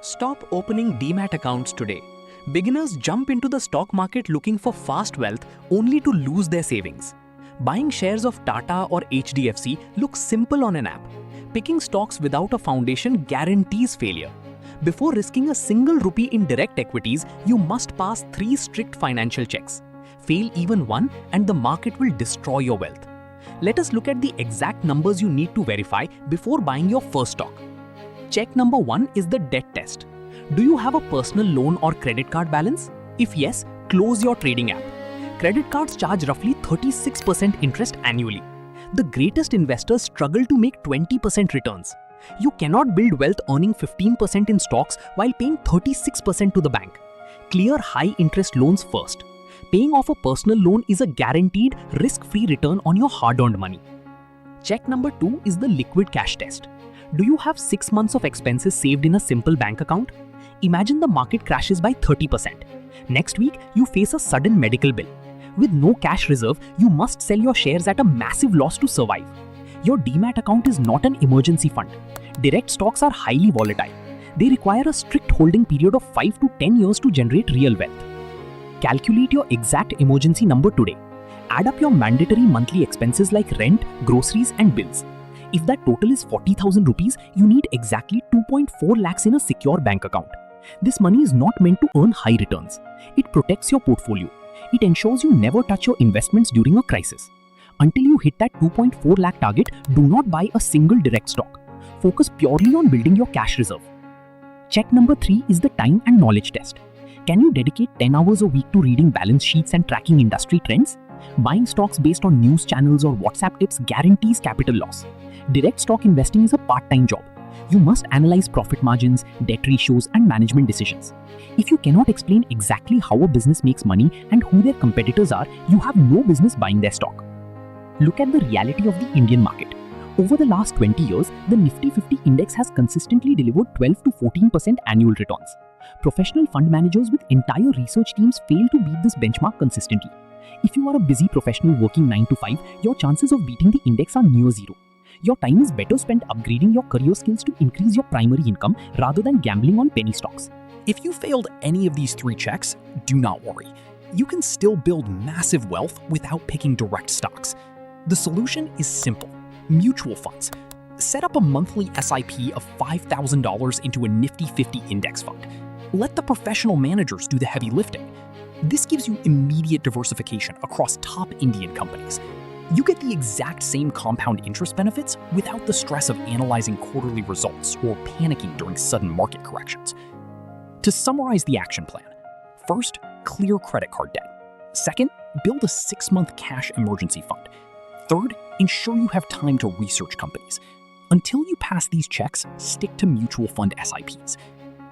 Stop opening Demat accounts today. Beginners jump into the stock market looking for fast wealth only to lose their savings. Buying shares of Tata or HDFC looks simple on an app. Picking stocks without a foundation guarantees failure. Before risking a single rupee in direct equities, you must pass 3 strict financial checks. Fail even one and the market will destroy your wealth. Let us look at the exact numbers you need to verify before buying your first stock. Check number 1 is the debt test. Do you have a personal loan or credit card balance? If yes, close your trading app. Credit cards charge roughly 36% interest annually. The greatest investors struggle to make 20% returns. You cannot build wealth earning 15% in stocks while paying 36% to the bank. Clear high-interest loans first. Paying off a personal loan is a guaranteed, risk-free return on your hard-earned money. Check number 2 is the liquid cash test. Do you have 6 months of expenses saved in a simple bank account? Imagine the market crashes by 30%. Next week, you face a sudden medical bill. With no cash reserve, you must sell your shares at a massive loss to survive. Your Demat account is not an emergency fund. Direct stocks are highly volatile. They require a strict holding period of 5 to 10 years to generate real wealth. Calculate your exact emergency number today. Add up your mandatory monthly expenses like rent, groceries, and bills. If that total is 40,000 rupees, you need exactly 2.4 lakhs in a secure bank account. This money is not meant to earn high returns. It protects your portfolio. It ensures you never touch your investments during a crisis. Until you hit that 2.4 lakh target, do not buy a single direct stock. Focus purely on building your cash reserve. Check number 3 is the time and knowledge test. Can you dedicate 10 hours a week to reading balance sheets and tracking industry trends? Buying stocks based on news channels or WhatsApp tips guarantees capital loss. Direct stock investing is a part-time job. You must analyze profit margins, debt ratios, and management decisions. If you cannot explain exactly how a business makes money and who their competitors are, you have no business buying their stock. Look at the reality of the Indian market. Over the last 20 years, the Nifty 50 index has consistently delivered 12 to 14% annual returns. Professional fund managers with entire research teams fail to beat this benchmark consistently. If you are a busy professional working 9 to 5, your chances of beating the index are near zero. Your time is better spent upgrading your career skills to increase your primary income rather than gambling on penny stocks. If you failed any of these 3 checks, do not worry. You can still build massive wealth without picking direct stocks. The solution is simple. Mutual funds. Set up a monthly SIP of $5,000 into a Nifty 50 index fund. Let the professional managers do the heavy lifting. This gives you immediate diversification across top Indian companies. You get the exact same compound interest benefits without the stress of analyzing quarterly results or panicking during sudden market corrections. To summarize the action plan, first, clear credit card debt. Second, build a 6-month cash emergency fund. Third, ensure you have time to research companies. Until you pass these checks, stick to mutual fund SIPs.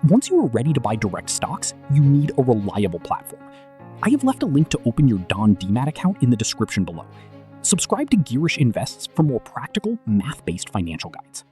Once you are ready to buy direct stocks, you need a reliable platform. I have left a link to open your Dhan Demat account in the description below. Subscribe to Girish Invests for more practical, math-based financial guides.